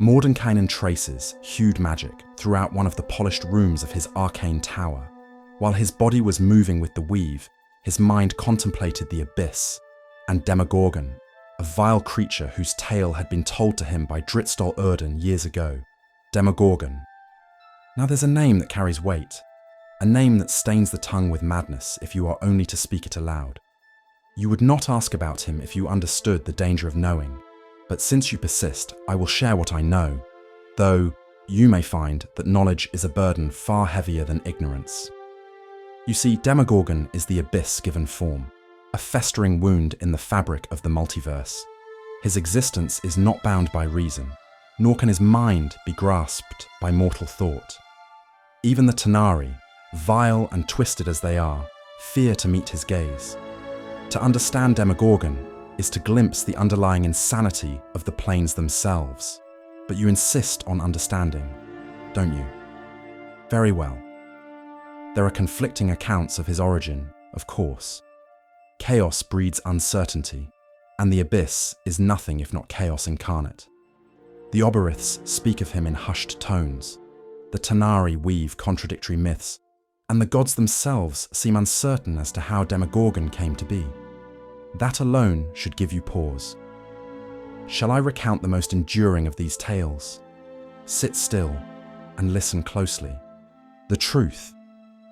Mordenkainen traces hued magic throughout one of the polished rooms of his arcane tower. While his body was moving with the weave, his mind contemplated the abyss and Demogorgon, a vile creature whose tale had been told to him by Dritstol Urden years ago. Demogorgon. Now there's a name that carries weight, a name that stains the tongue with madness if you are only to speak it aloud. You would not ask about him if you understood the danger of knowing, but since you persist, I will share what I know, though you may find that knowledge is a burden far heavier than ignorance. You see, Demogorgon is the abyss given form, a festering wound in the fabric of the multiverse. His existence is not bound by reason, nor can his mind be grasped by mortal thought. Even the Tanari, vile and twisted as they are, fear to meet his gaze. To understand Demogorgon is to glimpse the underlying insanity of the planes themselves. But you insist on understanding, don't you? Very well. There are conflicting accounts of his origin, of course. Chaos breeds uncertainty, and the abyss is nothing if not chaos incarnate. The Oberiths speak of him in hushed tones. The Tanari weave contradictory myths, and the gods themselves seem uncertain as to how Demogorgon came to be. That alone should give you pause. Shall I recount the most enduring of these tales? Sit still and listen closely. The truth,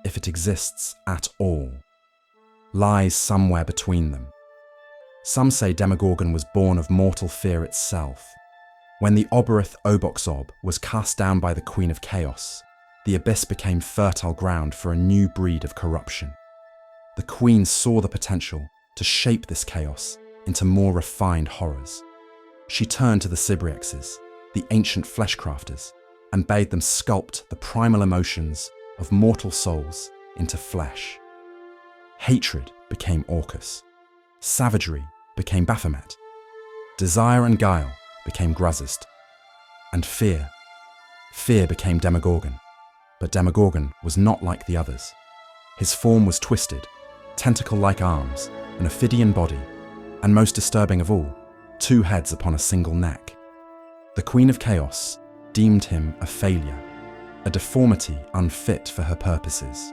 if it exists at all, lies somewhere between them. Some say Demogorgon was born of mortal fear itself. When the Oberith Oboxob was cast down by the Queen of Chaos, the abyss became fertile ground for a new breed of corruption. The Queen saw the potential to shape this chaos into more refined horrors. She turned to the Sybriexes, the ancient fleshcrafters, and bade them sculpt the primal emotions of mortal souls into flesh. Hatred became Orcus. Savagery became Baphomet. Desire and guile became Gruzist. And fear became Demogorgon. But Demogorgon was not like the others. His form was twisted, tentacle-like arms, an ophidian body, and most disturbing of all, 2 heads upon a single neck. The Queen of Chaos deemed him a failure, a deformity unfit for her purposes.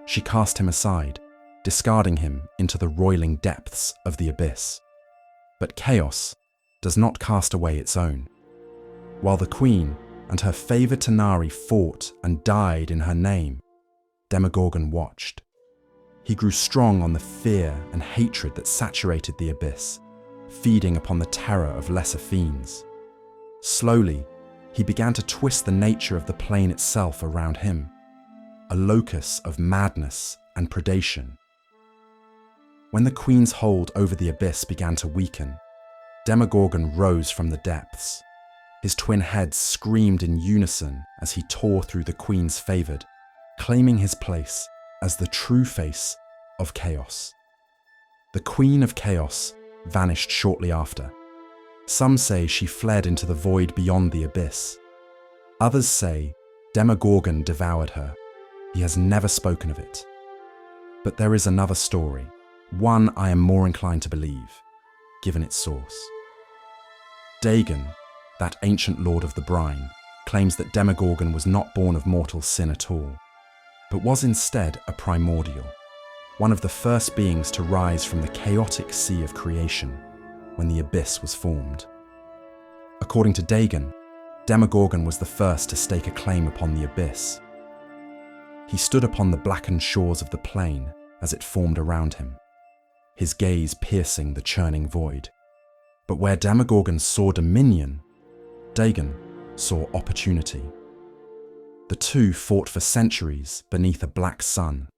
She cast him aside, discarding him into the roiling depths of the abyss. But chaos does not cast away its own. While the Queen and her favoured Tanari fought and died in her name, Demogorgon watched. He grew strong on the fear and hatred that saturated the abyss, feeding upon the terror of lesser fiends. Slowly, he began to twist the nature of the plane itself around him, a locus of madness and predation. When the Queen's hold over the abyss began to weaken, Demogorgon rose from the depths. His twin heads screamed in unison as he tore through the Queen's favoured, claiming his place as the true face of chaos. The Queen of Chaos vanished shortly after. Some say she fled into the void beyond the abyss. Others say Demogorgon devoured her. He has never spoken of it. But there is another story, one I am more inclined to believe, given its source. Dagon, that ancient lord of the brine, claims that Demogorgon was not born of mortal sin at all, but was instead a primordial, one of the first beings to rise from the chaotic sea of creation when the abyss was formed. According to Dagon, Demogorgon was the first to stake a claim upon the abyss. He stood upon the blackened shores of the plain as it formed around him, his gaze piercing the churning void. But where Demogorgon saw dominion, Dagon saw opportunity. The two fought for centuries beneath a black sun,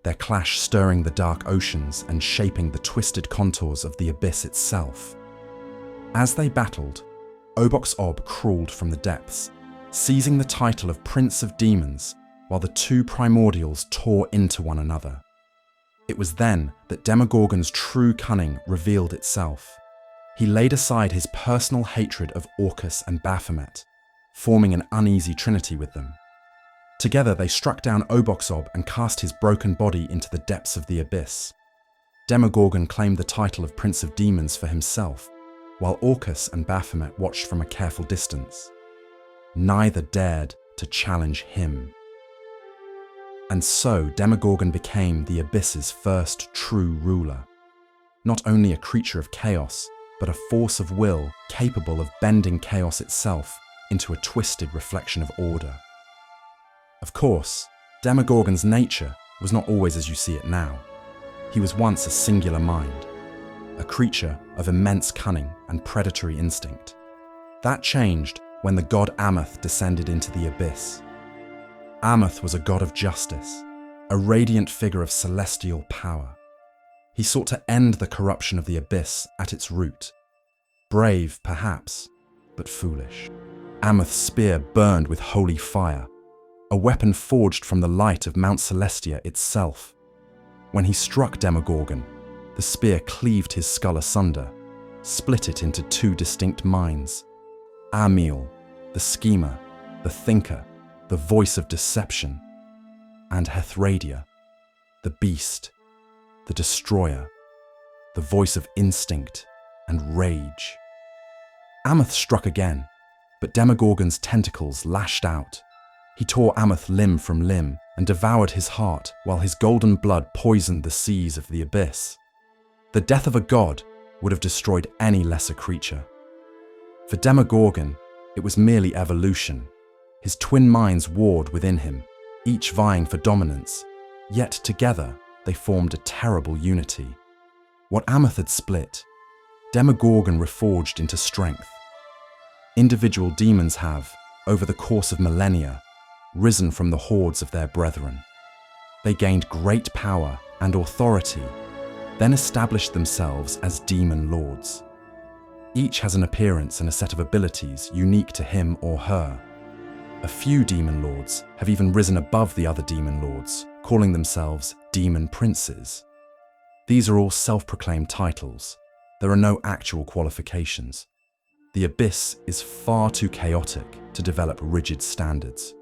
their clash stirring the dark oceans and shaping the twisted contours of the abyss itself. As they battled, Obox-Ob crawled from the depths, seizing the title of Prince of Demons, while the two primordials tore into one another. It was then that Demogorgon's true cunning revealed itself. He laid aside his personal hatred of Orcus and Baphomet, forming an uneasy trinity with them. Together they struck down Obox-Ob and cast his broken body into the depths of the abyss. Demogorgon claimed the title of Prince of Demons for himself, while Orcus and Baphomet watched from a careful distance. neither dared to challenge him. And so Demogorgon became the Abyss's first true ruler. Not only a creature of chaos, but a force of will capable of bending chaos itself into a twisted reflection of order. Of course, Demogorgon's nature was not always as you see it now. He was once a singular mind, a creature of immense cunning and predatory instinct. That changed when the god Ameth descended into the abyss. Ameth was a god of justice, a radiant figure of celestial power. He sought to end the corruption of the abyss at its root. Brave, perhaps, but foolish. Ameth's spear burned with holy fire, a weapon forged from the light of Mount Celestia itself. When he struck Demogorgon, the spear cleaved his skull asunder, split it into two distinct minds. Amiel, the schemer, the thinker, the voice of deception, and Hethradia, the beast, the destroyer, the voice of instinct and rage. Ameth struck again, but Demogorgon's tentacles lashed out. He tore Ameth limb from limb and devoured his heart while his golden blood poisoned the seas of the abyss. The death of a god would have destroyed any lesser creature. For Demogorgon, it was merely evolution. His twin minds warred within him, each vying for dominance, yet together they formed a terrible unity. What Ameth had split, Demogorgon reforged into strength. Individual demons have, over the course of millennia, risen from the hordes of their brethren. They gained great power and authority, then established themselves as demon lords. Each has an appearance and a set of abilities unique to him or her. A few demon lords have even risen above the other demon lords, calling themselves demon princes. These are all self-proclaimed titles. There are no actual qualifications. The abyss is far too chaotic to develop rigid standards.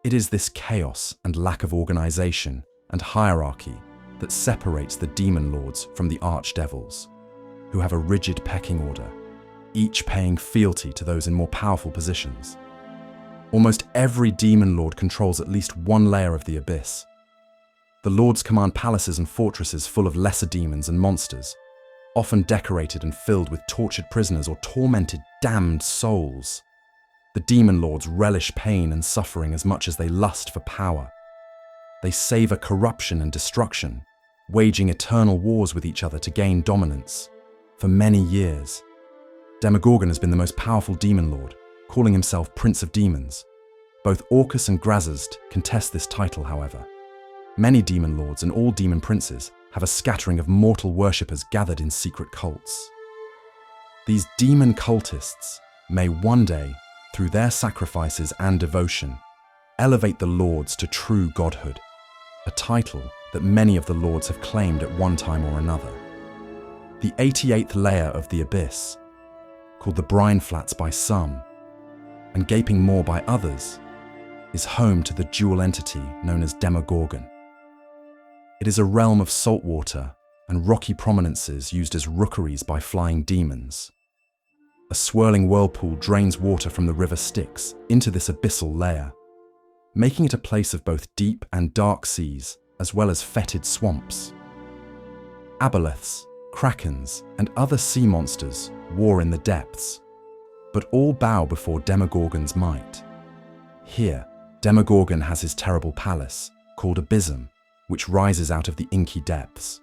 It is this chaos and lack of organization and hierarchy that separates the demon lords from the archdevils, who have a rigid pecking order, each paying fealty to those in more powerful positions. Almost every demon lord controls at least one layer of the abyss. The lords command palaces and fortresses full of lesser demons and monsters, often decorated and filled with tortured prisoners or tormented, damned souls. The demon lords relish pain and suffering as much as they lust for power. They savor corruption and destruction, waging eternal wars with each other to gain dominance. For many years, Demogorgon has been the most powerful demon lord, calling himself Prince of Demons. Both Orcus and Grazist contest this title, however. Many demon lords and all demon princes have a scattering of mortal worshippers gathered in secret cults. These demon cultists may one day, through their sacrifices and devotion, elevate the lords to true godhood, a title that many of the lords have claimed at one time or another. The 88th layer of the abyss, called the Brine Flats by some, and Gaping Maw by others, is home to the dual entity known as Demogorgon. It is a realm of salt water and rocky prominences used as rookeries by flying demons. A swirling whirlpool drains water from the river Styx into this abyssal layer, making it a place of both deep and dark seas, as well as fetid swamps. Aboleths, krakens, and other sea monsters war in the depths, but all bow before Demogorgon's might. Here, Demogorgon has his terrible palace, called Abyssum, which rises out of the inky depths.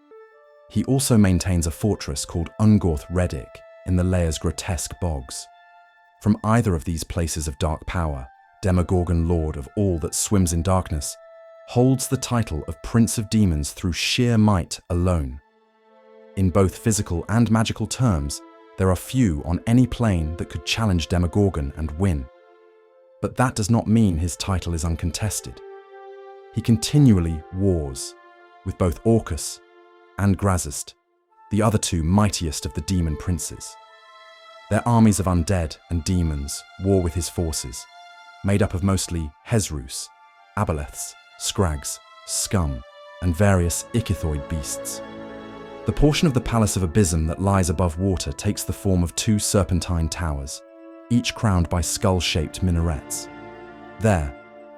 He also maintains a fortress called Ungorth Reddick in the layer's grotesque bogs. From either of these places of dark power, Demogorgon, Lord of all that swims in darkness, holds the title of Prince of Demons through sheer might alone. In both physical and magical terms, there are few on any plane that could challenge Demogorgon and win. But that does not mean his title is uncontested. He continually wars with both Orcus and Grazist, the other two mightiest of the demon princes. Their armies of undead and demons war with his forces, made up of mostly Hezrus, Aboleths, Scrags, Scum, and various ichthyoid beasts. The portion of the Palace of Abyssum that lies above water takes the form of two serpentine towers, each crowned by skull-shaped minarets. There,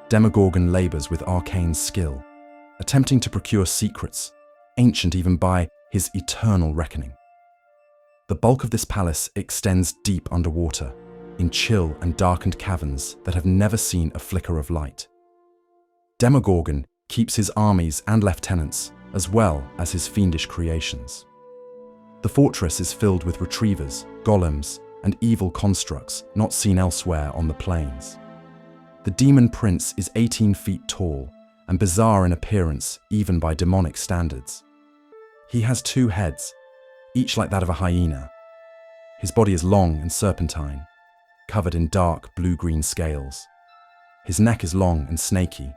Demogorgon labors with arcane skill, attempting to procure secrets, ancient even by his eternal reckoning. The bulk of this palace extends deep underwater, in chill and darkened caverns that have never seen a flicker of light. Demogorgon keeps his armies and lieutenants, as well as his fiendish creations. The fortress is filled with retrievers, golems, and evil constructs not seen elsewhere on the plains. The demon prince is 18 feet tall and bizarre in appearance even by demonic standards. He has 2 heads, each like that of a hyena. His body is long and serpentine, covered in dark blue-green scales. His neck is long and snaky.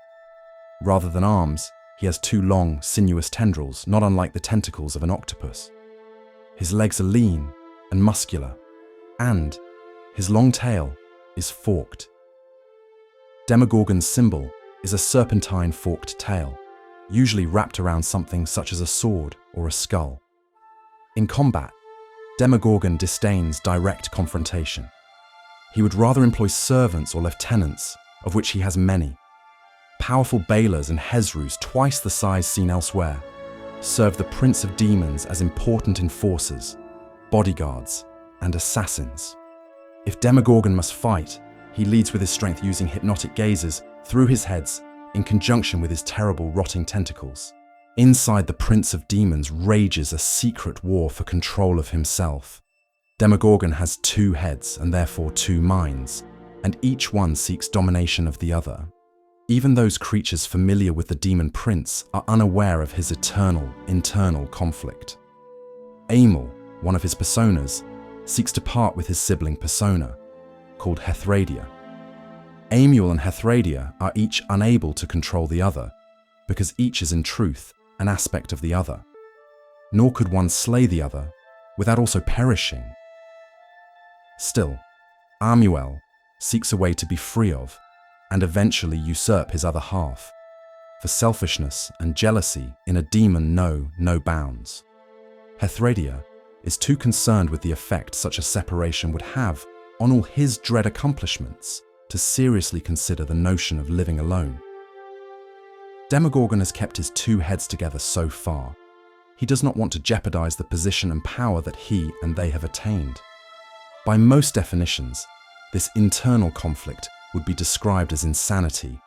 Rather than arms, he has 2 long, sinuous tendrils, not unlike the tentacles of an octopus. His legs are lean and muscular, and his long tail is forked. Demogorgon's symbol is a serpentine forked tail, usually wrapped around something such as a sword or a skull. In combat, Demogorgon disdains direct confrontation. He would rather employ servants or lieutenants, of which he has many. Powerful Balers and Hezrus, twice the size seen elsewhere, serve the Prince of Demons as important enforcers, bodyguards, and assassins. If Demogorgon must fight, he leads with his strength using hypnotic gazes through his heads in conjunction with his terrible rotting tentacles. Inside the Prince of Demons rages a secret war for control of himself. Demogorgon has 2 heads and therefore 2 minds, and each one seeks domination of the other. Even those creatures familiar with the Demon Prince are unaware of his eternal, internal conflict. Amel, one of his personas, seeks to part with his sibling persona, called Hethradia. Amel and Hethradia are each unable to control the other, because each is in truth an aspect of the other. Nor could one slay the other without also perishing. Still, Amuel seeks a way to be free of, and eventually usurp his other half, for selfishness and jealousy in a demon know no bounds. Hethradia is too concerned with the effect such a separation would have on all his dread accomplishments to seriously consider the notion of living alone. Demogorgon has kept his 2 heads together so far. He does not want to jeopardize the position and power that he and they have attained. By most definitions, this internal conflict would be described as insanity,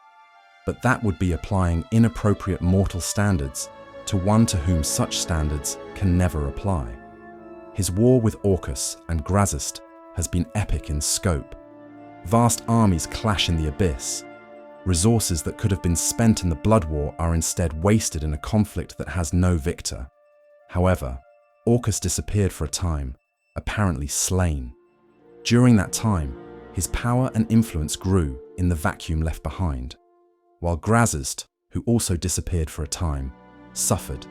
but that would be applying inappropriate mortal standards to one to whom such standards can never apply. His war with Orcus and Grazist has been epic in scope. Vast armies clash in the abyss. Resources that could have been spent in the Blood War are instead wasted in a conflict that has no victor. However, Orcus disappeared for a time, apparently slain. During that time, his power and influence grew in the vacuum left behind, while Grazist, who also disappeared for a time, suffered.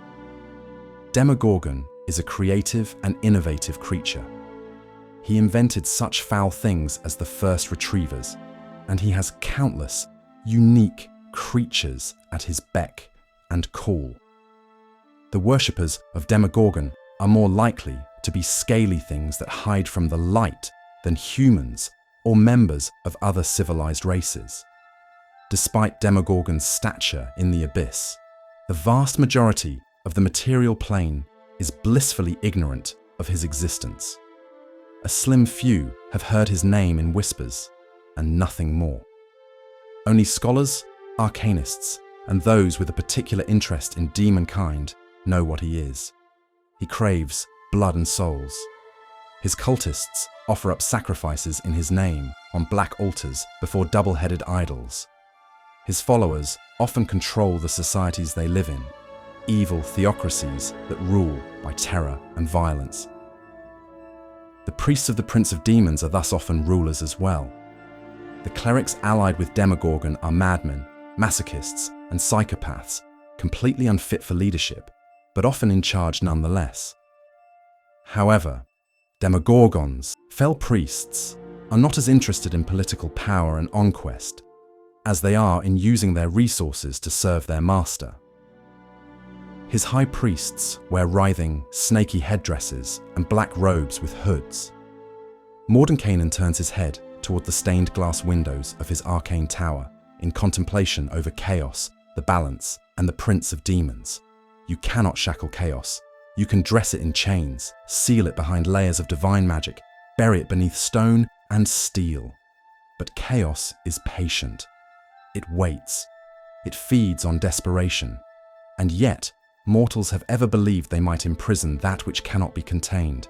Demogorgon is a creative and innovative creature. He invented such foul things as the first retrievers, and he has countless unique creatures at his beck and call. The worshippers of Demogorgon are more likely to be scaly things that hide from the light than humans or members of other civilized races. Despite Demogorgon's stature in the abyss, the vast majority of the material plane is blissfully ignorant of his existence. A slim few have heard his name in whispers, and nothing more. Only scholars, arcanists, and those with a particular interest in Demonkind know what he is. He craves blood and souls. His cultists offer up sacrifices in his name on black altars before double-headed idols. His followers often control the societies they live in, evil theocracies that rule by terror and violence. The priests of the Prince of Demons are thus often rulers as well. The clerics allied with Demogorgon are madmen, masochists, and psychopaths, completely unfit for leadership, but often in charge nonetheless. However, Demogorgons, fell priests, are not as interested in political power and conquest as they are in using their resources to serve their master. His high priests wear writhing, snaky headdresses and black robes with hoods. Mordenkainen turns his head toward the stained glass windows of his arcane tower in contemplation over chaos, the balance, and the prince of demons. You cannot shackle chaos. You can dress it in chains, seal it behind layers of divine magic, bury it beneath stone and steel. But chaos is patient. It waits. It feeds on desperation. And yet, mortals have ever believed they might imprison that which cannot be contained.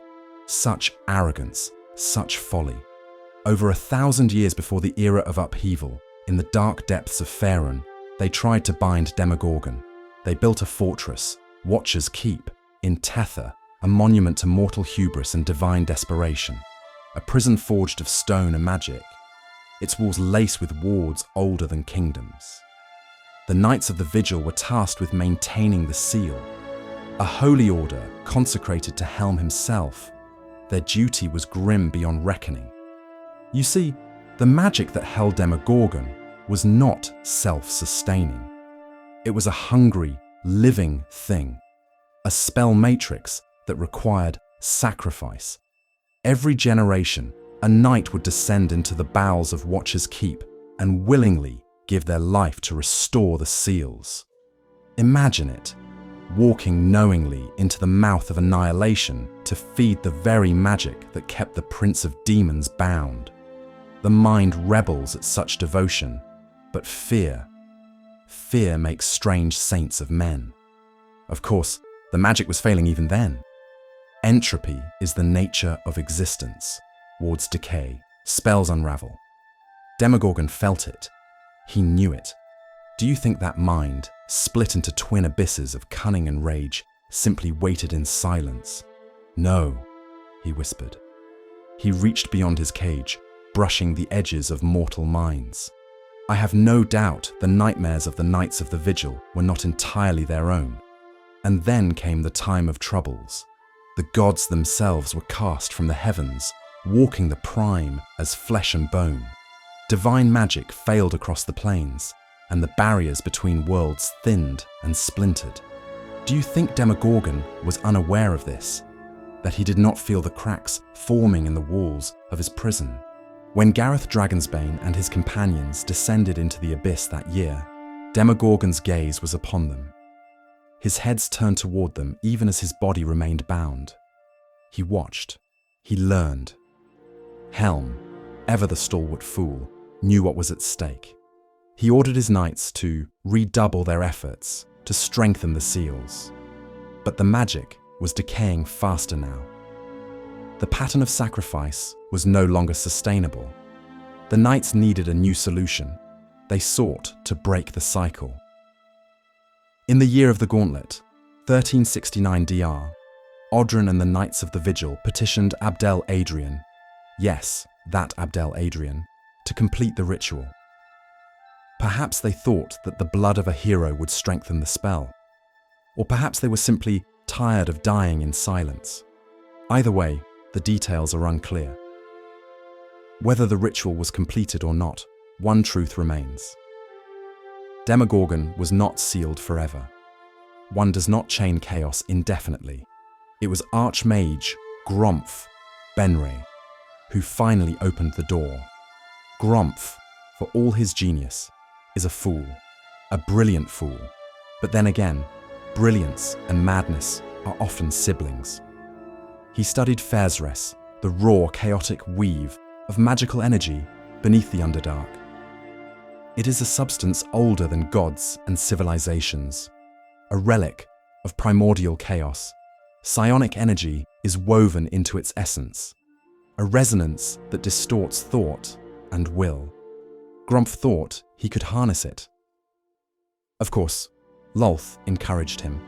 Such arrogance, such folly. Over 1,000 years before the era of upheaval, in the dark depths of Faerun, they tried to bind Demogorgon. They built a fortress, Watcher's Keep, in Tether, a monument to mortal hubris and divine desperation. A prison forged of stone and magic, its walls laced with wards older than kingdoms. The Knights of the Vigil were tasked with maintaining the seal, a holy order consecrated to Helm himself. Their duty was grim beyond reckoning. You see, the magic that held Demogorgon was not self-sustaining. It was a hungry, living thing, a spell matrix that required sacrifice. Every generation, a knight would descend into the bowels of Watcher's Keep and willingly give their life to restore the seals. Imagine it, walking knowingly into the mouth of annihilation to feed the very magic that kept the Prince of Demons bound. The mind rebels at such devotion, but fear makes strange saints of men. Of course, the magic was failing even then. Entropy is the nature of existence. Wards decay, spells unravel. Demogorgon felt it. He knew it. Do you think that mind, split into twin abysses of cunning and rage, simply waited in silence? No, he whispered. He reached beyond his cage, brushing the edges of mortal minds. I have no doubt the nightmares of the Knights of the Vigil were not entirely their own. And then came the time of troubles. The gods themselves were cast from the heavens, walking the prime as flesh and bone. Divine magic failed across the plains, and the barriers between worlds thinned and splintered. Do you think Demogorgon was unaware of this? That he did not feel the cracks forming in the walls of his prison? When Gareth Dragonsbane and his companions descended into the abyss that year, Demogorgon's gaze was upon them. His heads turned toward them even as his body remained bound. He watched. He learned. Helm, ever the stalwart fool, knew what was at stake. He ordered his knights to redouble their efforts to strengthen the seals. But the magic was decaying faster now. The pattern of sacrifice was no longer sustainable. The knights needed a new solution. They sought to break the cycle. In the year of the Gauntlet, 1369 DR, Odrin and the Knights of the Vigil petitioned Abdel Adrian, yes, that Abdel Adrian, to complete the ritual. Perhaps they thought that the blood of a hero would strengthen the spell. Or perhaps they were simply tired of dying in silence. Either way, the details are unclear. Whether the ritual was completed or not, one truth remains. Demogorgon was not sealed forever. One does not chain chaos indefinitely. It was Archmage Grumpf Benray who finally opened the door. Grumpf, for all his genius, is a fool, a brilliant fool. But then again, brilliance and madness are often siblings. He studied Fersres, the raw, chaotic weave of magical energy beneath the Underdark. It is a substance older than gods and civilizations, a relic of primordial chaos. Psionic energy is woven into its essence, a resonance that distorts thought and will. Grumpf thought he could harness it. Of course, Lolth encouraged him.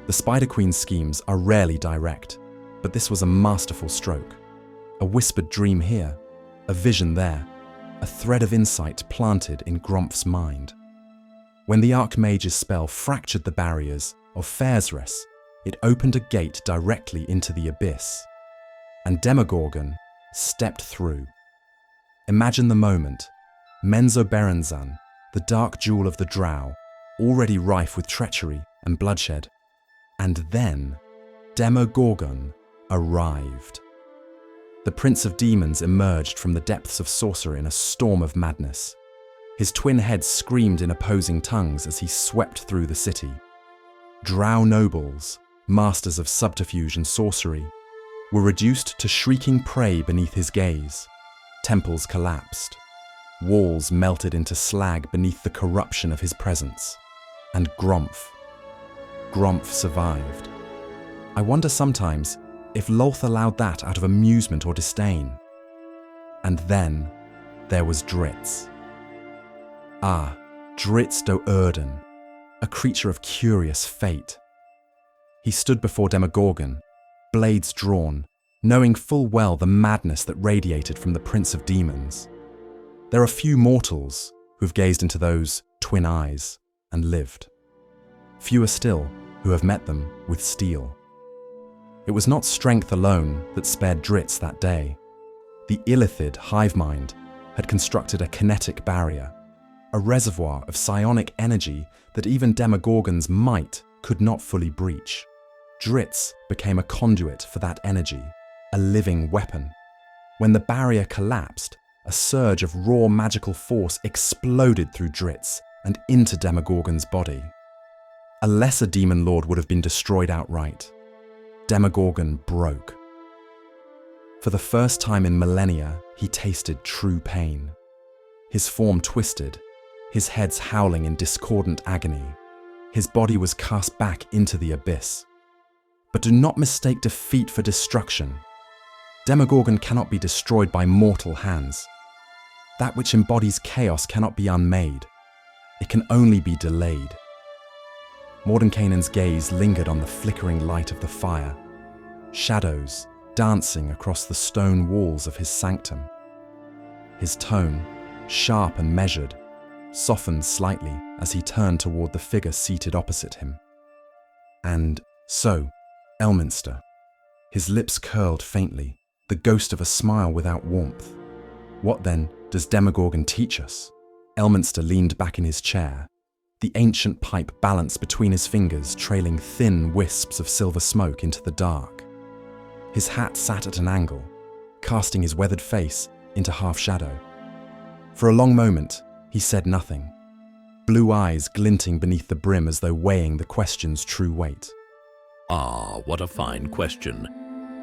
The Spider Queen's schemes are rarely direct, but this was a masterful stroke. A whispered dream here, a vision there, a thread of insight planted in Grumpf's mind. When the Archmage's spell fractured the barriers of Fersres, it opened a gate directly into the abyss, and Demogorgon stepped through. Imagine the moment, Menzoberranzan, the dark jewel of the Drow, already rife with treachery and bloodshed, and then Demogorgon arrived. the Prince of Demons emerged from the depths of sorcery in a storm of madness. His twin heads screamed in opposing tongues as he swept through the city. Drow nobles, masters of subterfuge and sorcery, were reduced to shrieking prey beneath his gaze. Temples collapsed. Walls melted into slag beneath the corruption of his presence. And Grumph survived. I wonder sometimes if Lolth allowed that out of amusement or disdain. And then there was Dritz. Dritz do Urden, a creature of curious fate. He stood before Demogorgon, blades drawn, knowing full well the madness that radiated from the Prince of Demons. There are few mortals who've gazed into those twin eyes and lived. Fewer still who have met them with steel. It was not strength alone that spared Dritz that day. The illithid hive mind had constructed a kinetic barrier, a reservoir of psionic energy that even Demogorgon's might could not fully breach. Dritz became a conduit for that energy, a living weapon. When the barrier collapsed, a surge of raw magical force exploded through Dritz and into Demogorgon's body. A lesser demon lord would have been destroyed outright. Demogorgon broke. For the first time in millennia, he tasted true pain. His form twisted, his head's howling in discordant agony. His body was cast back into the abyss. But do not mistake defeat for destruction. Demogorgon cannot be destroyed by mortal hands. That which embodies chaos cannot be unmade. It can only be delayed. Mordenkainen's gaze lingered on the flickering light of the fire, shadows dancing across the stone walls of his sanctum. His tone, sharp and measured, softened slightly as he turned toward the figure seated opposite him. And so, Elminster. His lips curled faintly, the ghost of a smile without warmth. What then does Demogorgon teach us? Elminster leaned back in his chair, the ancient pipe balanced between his fingers, trailing thin wisps of silver smoke into the dark. His hat sat at an angle, casting his weathered face into half shadow. For a long moment, he said nothing, blue eyes glinting beneath the brim as though weighing the question's true weight. What a fine question.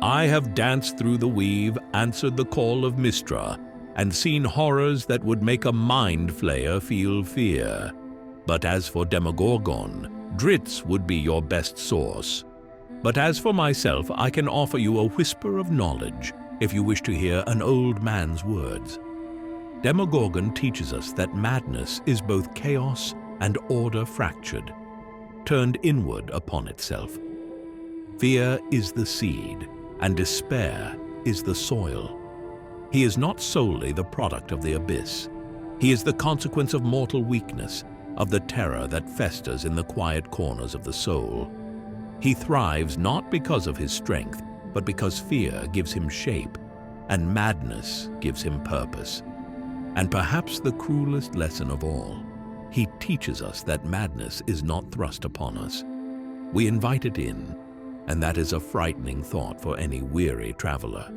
I have danced through the weave, answered the call of Mystra, and seen horrors that would make a mind flayer feel fear. But as for Demogorgon, Dritz would be your best source. But as for myself, I can offer you a whisper of knowledge, if you wish to hear an old man's words. Demogorgon teaches us that madness is both chaos and order fractured, turned inward upon itself. Fear is the seed, and despair is the soil. He is not solely the product of the abyss. He is the consequence of mortal weakness, of the terror that festers in the quiet corners of the soul. He thrives not because of his strength, but because fear gives him shape, and madness gives him purpose. And perhaps the cruelest lesson of all, he teaches us that madness is not thrust upon us. We invite it in, and that is a frightening thought for any weary traveler.